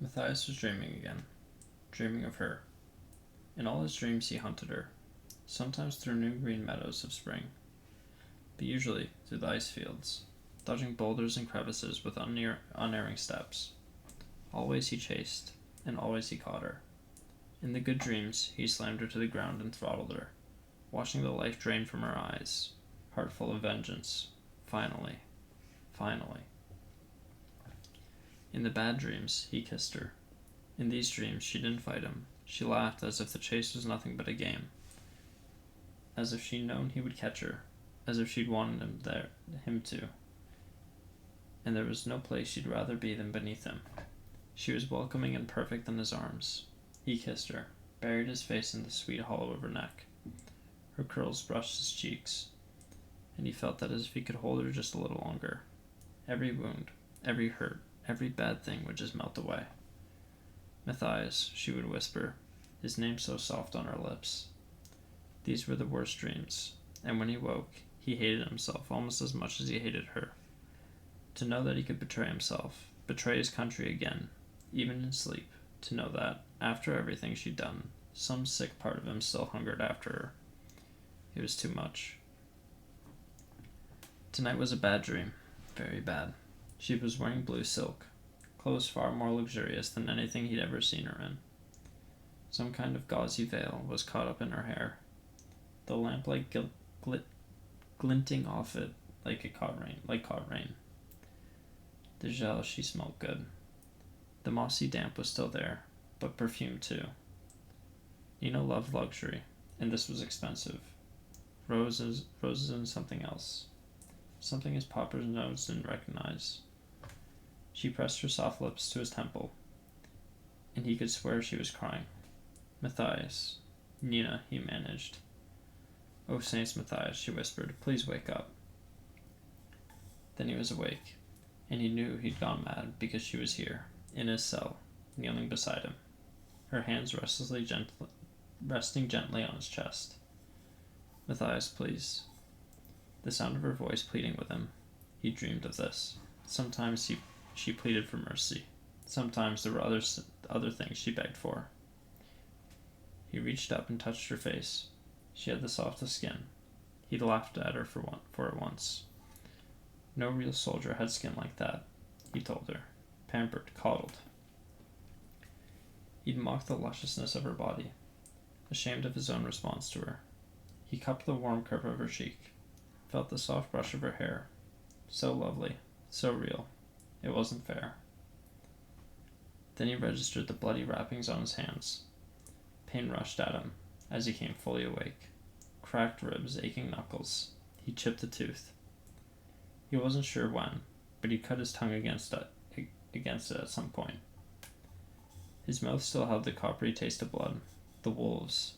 Matthias was dreaming again, dreaming of her. In all his dreams he hunted her, sometimes through new green meadows of spring, but usually through the ice fields, dodging boulders and crevices with unerring steps. Always he chased, and always he caught her. In the good dreams he slammed her to the ground and throttled her, watching the life drain from her eyes, heart full of vengeance. Finally. In the bad dreams he kissed her. In these dreams she didn't fight him. She laughed as if the chase was nothing but a game, as if she'd known he would catch her, as if she'd wanted him to, and there was no place she'd rather be than beneath him. She was welcoming and perfect in his arms. He kissed her, buried his face in the sweet hollow of her neck. Her curls brushed his cheeks, and he felt that as if he could hold her just a little longer. Every wound, every hurt, every bad thing would just melt away. Matthias, she would whisper, his name so soft on her lips. These were the worst dreams, and when he woke, he hated himself almost as much as he hated her. To know that he could betray himself, betray his country again, even in sleep, to know that, after everything she'd done, some sick part of him still hungered after her. It was too much. Tonight was a bad dream, very bad. She was wearing blue silk, clothes far more luxurious than anything he'd ever seen her in. Some kind of gauzy veil was caught up in her hair, the lamplight glinting off it like caught rain. The gel, she smelled good. The mossy damp was still there, but perfumed too. Nina loved luxury, and this was expensive. Roses and something else. Something his papa's nose didn't recognize. She pressed her soft lips to his temple, and he could swear she was crying. Matthias. Nina, he managed. Oh, Saints Matthias, she whispered, please wake up. Then he was awake, and he knew he'd gone mad because she was here, in his cell, kneeling beside him, her hands resting gently on his chest. Matthias, please. The sound of her voice pleading with him. He dreamed of this. Sometimes she pleaded for mercy. Sometimes there were other things she begged for. He reached up and touched her face. She had the softest skin. He'd laughed at her for it once. No real soldier had skin like that, he told her. Pampered, coddled. He'd mocked the lusciousness of her body, ashamed of his own response to her. He cupped the warm curve of her cheek, felt the soft brush of her hair. So lovely, so real. It wasn't fair. Then he registered the bloody wrappings on his hands. Pain rushed at him as he came fully awake. Cracked ribs, aching knuckles. He chipped a tooth. He wasn't sure when, but he cut his tongue against it at some point. His mouth still held the coppery taste of blood. The wolves.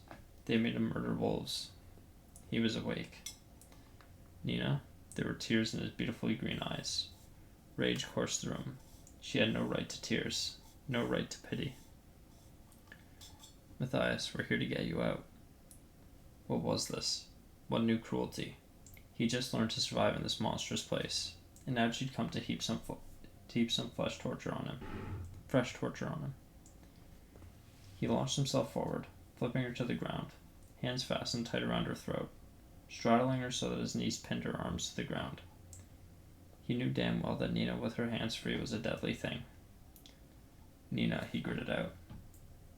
They made him murder wolves. He was awake. Nina, there were tears in his beautifully green eyes. Rage coursed through him. She had no right to tears, no right to pity. Matthias, we're here to get you out. What was this? What new cruelty? He just learned to survive in this monstrous place, and now she'd come to heap some fresh torture on him. He launched himself forward, flipping her to the ground, hands fastened tight around her throat, straddling her so that his knees pinned her arms to the ground. He knew damn well that Nina with her hands free was a deadly thing. Nina, he gritted out.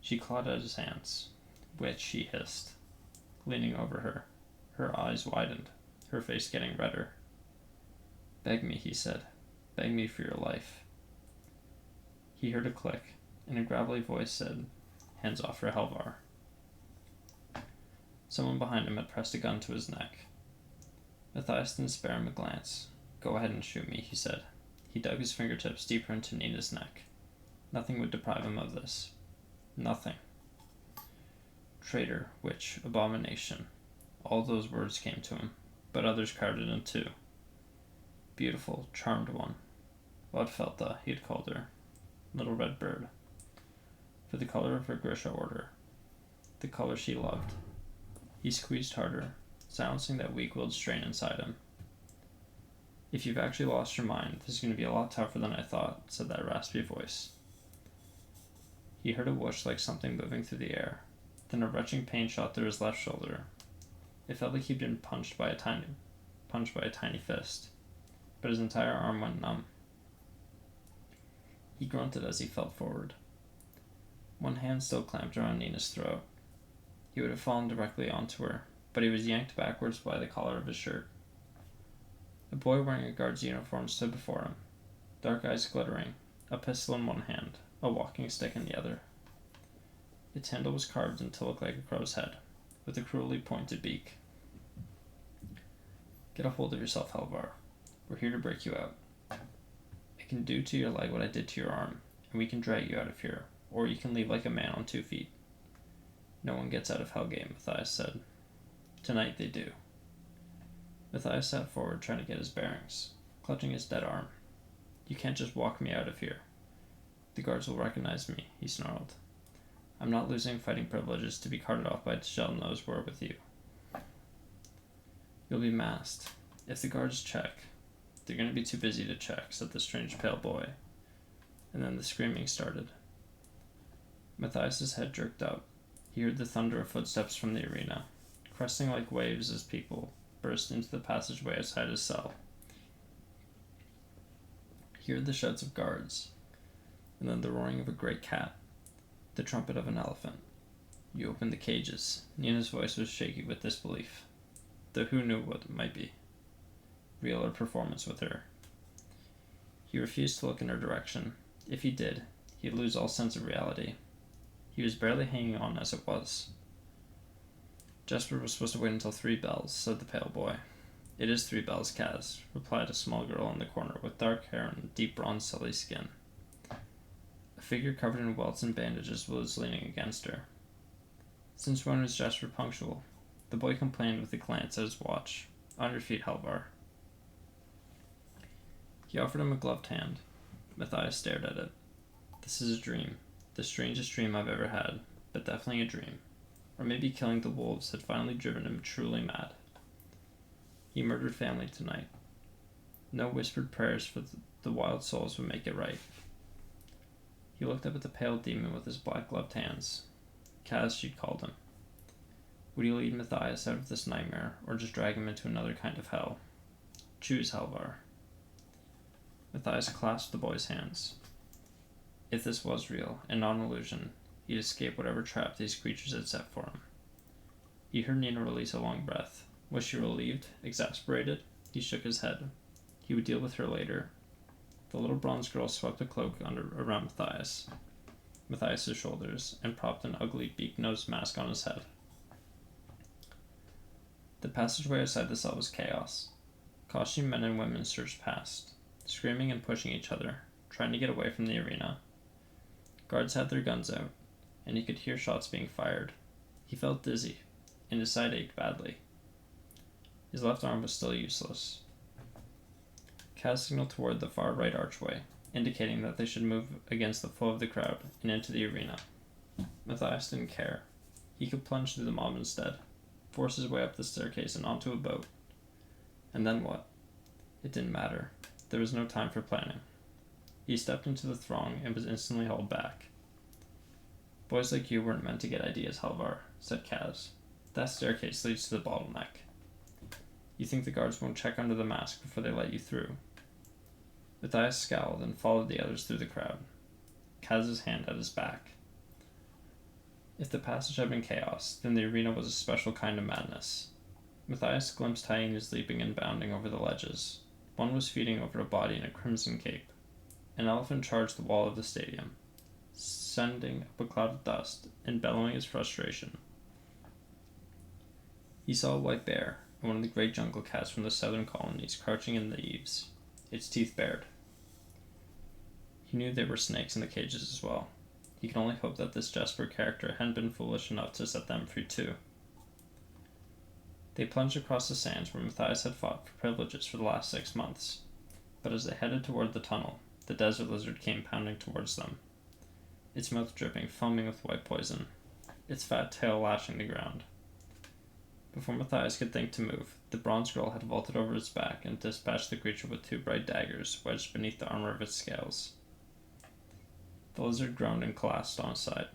She clawed at his hands. Witch, he hissed, leaning over her. Her eyes widened, her face getting redder. Beg me, he said. Beg me for your life. He heard a click, and a gravelly voice said, hands off her Helvar. Someone behind him had pressed a gun to his neck. Matthias didn't spare him a glance. Go ahead and shoot me, he said. He dug his fingertips deeper into Nina's neck. Nothing would deprive him of this. Nothing. Traitor, witch, abomination. All those words came to him, but others crowded in too. Beautiful, charmed one. Vodfelta, he had called her. Little red bird. For the color of her Grisha order. The color she loved. He squeezed harder, silencing that weak-willed strain inside him. If you've actually lost your mind, this is going to be a lot tougher than I thought, said that raspy voice. He heard a whoosh like something moving through the air. Then a retching pain shot through his left shoulder. It felt like he'd been punched by a tiny fist, but his entire arm went numb. He grunted as he fell forward. One hand still clamped around Nina's throat. He would have fallen directly onto her, but he was yanked backwards by the collar of his shirt. A boy wearing a guard's uniform stood before him, dark eyes glittering, a pistol in one hand, a walking stick in the other. Its handle was carved into look like a crow's head, with a cruelly pointed beak. Get a hold of yourself, Halvar. We're here to break you out. I can do to your leg what I did to your arm, and we can drag you out of here, or you can leave like a man on 2 feet. No one gets out of Hellgate, Matthias said. Tonight they do. Matthias sat forward, trying to get his bearings, clutching his dead arm. You can't just walk me out of here. The guards will recognize me, he snarled. I'm not losing fighting privileges to be carted off by shell-nosed war with you. You'll be masked. If the guards check, they're going to be too busy to check, said the strange pale boy. And then the screaming started. Matthias's head jerked up. He heard the thunder of footsteps from the arena, cresting like waves as people burst into the passageway outside his cell. He heard the shouts of guards, and then the roaring of a great cat, the trumpet of an elephant. You opened the cages. Nina's voice was shaky with disbelief, though who knew what it might be, real or performance with her. He refused to look in her direction. If he did, he'd lose all sense of reality. He was barely hanging on as it was. Jesper was supposed to wait until 3 bells, said the pale boy. It is 3 bells, Kaz, replied a small girl in the corner with dark hair and deep bronze sully skin. A figure covered in welts and bandages was leaning against her. Since when was Jesper punctual? The boy complained with a glance at his watch. On your feet, Halvar. He offered him a gloved hand. Matthias stared at it. This is a dream. The strangest dream I've ever had, but definitely a dream. Or maybe killing the wolves had finally driven him truly mad. He murdered family tonight. No whispered prayers for the wild souls would make it right. He looked up at the pale demon with his black gloved hands. Kaz, she'd called him. Would he lead Matthias out of this nightmare, or just drag him into another kind of hell? Choose, Halvar. Matthias clasped the boy's hands. If this was real, and not an illusion, he'd escape whatever trap these creatures had set for him. He heard Nina release a long breath. Was she relieved? Exasperated? He shook his head. He would deal with her later. The little bronze girl swept a cloak around Matthias's shoulders, and propped an ugly beak-nosed mask on his head. The passageway outside the cell was chaos. Costumed men and women surged past, screaming and pushing each other, trying to get away from the arena. Guards had their guns out, and he could hear shots being fired. He felt dizzy, and his side ached badly. His left arm was still useless. Kaz signaled toward the far right archway, indicating that they should move against the flow of the crowd and into the arena. Matthias didn't care. He could plunge through the mob instead, force his way up the staircase and onto a boat. And then what? It didn't matter. There was no time for planning. He stepped into the throng and was instantly hauled back. Boys like you weren't meant to get ideas, Halvar, said Kaz. That staircase leads to the bottleneck. You think the guards won't check under the mask before they let you through? Matthias scowled and followed the others through the crowd, Kaz's hand at his back. If the passage had been chaos, then the arena was a special kind of madness. Matthias glimpsed hyenas leaping and bounding over the ledges. One was feeding over a body in a crimson cape. An elephant charged the wall of the stadium, sending up a cloud of dust and bellowing his frustration. He saw a white bear and one of the great jungle cats from the southern colonies crouching in the eaves, its teeth bared. He knew there were snakes in the cages as well. He could only hope that this Jesper character hadn't been foolish enough to set them free too. They plunged across the sands where Matthias had fought for privileges for the last 6 months, but as they headed toward the tunnel, the desert lizard came pounding towards them, its mouth dripping, foaming with white poison, its fat tail lashing the ground. Before Matthias could think to move, the bronze girl had vaulted over its back and dispatched the creature with 2 bright daggers wedged beneath the armor of its scales. The lizard groaned and collapsed on its side.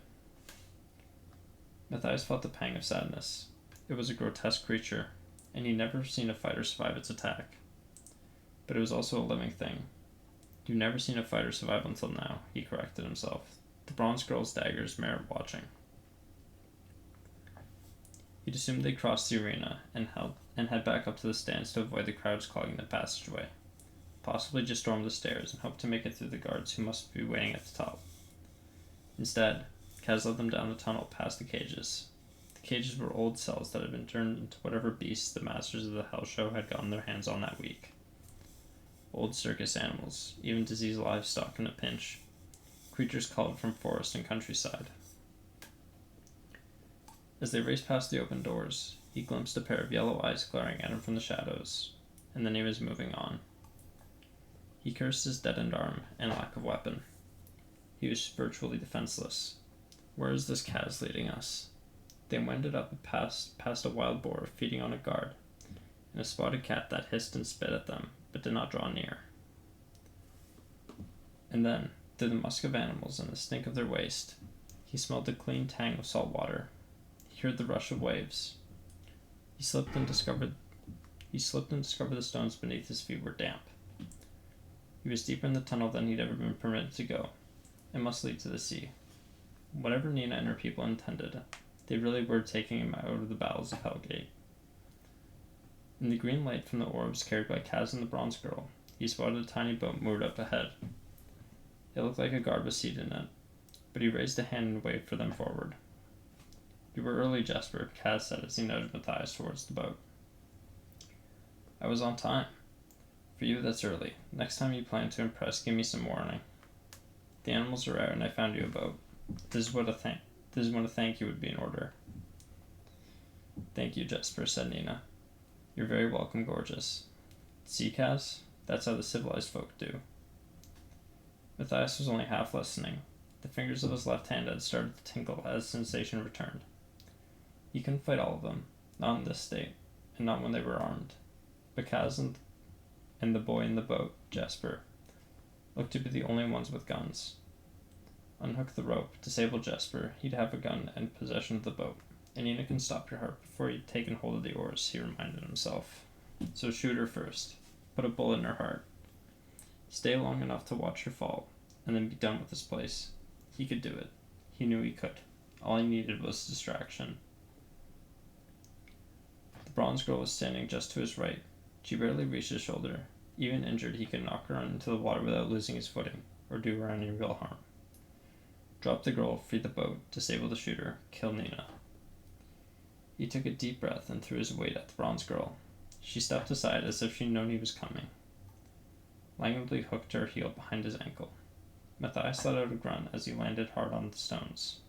Matthias felt a pang of sadness. It was a grotesque creature, and he'd never seen a fighter survive its attack. But it was also a living thing. You've never seen a fighter survive until now, he corrected himself. The bronze girl's daggers merit watching. He'd assumed they'd crossed the arena and head back up to the stands to avoid the crowds clogging the passageway. Possibly just storm the stairs and hope to make it through the guards who must be waiting at the top. Instead, Kaz led them down the tunnel past the cages. The cages were old cells that had been turned into whatever beasts the masters of the Hell Show had gotten their hands on that week. Old circus animals, even diseased livestock in a pinch. Creatures culled from forest and countryside. As they raced past the open doors, he glimpsed a pair of yellow eyes glaring at him from the shadows, and then he was moving on. He cursed his deadened arm and lack of weapon. He was virtually defenseless. Where is this Kaz leading us? They wended up past a wild boar feeding on a guard, and a spotted cat that hissed and spit at them, but did not draw near. And then, through the musk of animals and the stink of their waste, he smelled the clean tang of salt water. He heard the rush of waves. He slipped and discovered the stones beneath his feet were damp. He was deeper in the tunnel than he'd ever been permitted to go. It must lead to the sea. Whatever Nina and her people intended, they really were taking him out of the bowels of Hellgate. In the green light from the orbs carried by Kaz and the bronze girl, he spotted a tiny boat moored up ahead. It looked like a guard was seated in it, but he raised a hand and waved for them forward. "You were early, Jesper," Kaz said as he nudged Matthias towards the boat. "I was on time. For you, that's early. Next time you plan to impress, give me some warning. The animals are out, and I found you a boat. This is when a thank you would be in order." "Thank you, Jesper," said Nina. "You're very welcome, gorgeous. See, Kaz? That's how the civilized folk do." Matthias was only half listening. The fingers of his left hand had started to tingle as sensation returned. He couldn't fight all of them, not in this state, and not when they were armed. But Kaz and the boy in the boat, Jesper, looked to be the only ones with guns. Unhook the rope, disable Jesper, he'd have a gun and possession of the boat, and Nina can stop your heart before you've taken hold of the oars, he reminded himself. So shoot her first. Put a bullet in her heart. Stay long enough to watch her fall, and then be done with this place. He could do it. He knew he could. All he needed was distraction. The bronze girl was standing just to his right. She barely reached his shoulder. Even injured, he could knock her into the water without losing his footing, or do her any real harm. Drop the girl, free the boat, disable the shooter, kill Nina. He took a deep breath and threw his weight at the bronze girl. She stepped aside as if she'd known he was coming. Languidly hooked her heel behind his ankle. Matthias let out a grunt as he landed hard on the stones.